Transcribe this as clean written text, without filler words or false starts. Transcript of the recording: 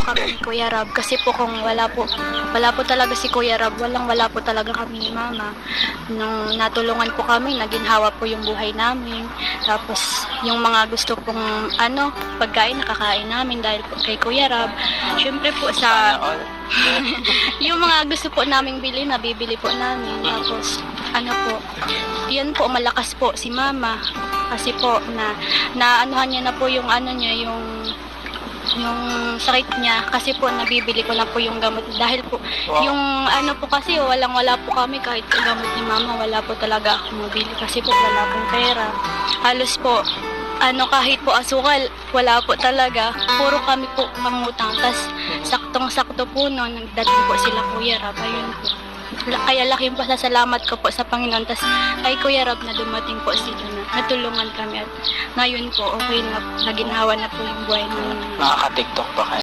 kami ni Kuya Rab. Kasi po kung wala po talaga si Kuya Rab, wala po talaga kami ni Mama. Nung natulungan po kami, naginhawa po yung buhay namin. Tapos yung mga gusto pong pagkain, nakakain namin dahil po kay Kuya Rab. Siyempre po sa yung mga gusto po naming bili, nabibili po namin. Tapos yan po, malakas po si Mama. Kasi po naanuhan niya na po yung yung sakit niya, kasi po nabibili ko na po yung gamot dahil po yung po kasi wala po kami, kahit gamot ni Mama wala po talaga ako mabili kasi po wala pong pera. Halos po kahit po asukal wala po talaga, puro kami po pangutang. Tas saktong-sakto po noon nagdating po sila Kuya Rab, ayun po. Kaya laking pasasalamat ko po sa Panginoon. Tas kay Kuya Rab na dumating po sila na natulungan kami at ngayon po okay na, naginhawa na po yung buhay namin. Nakaka-TikTok ba kayo?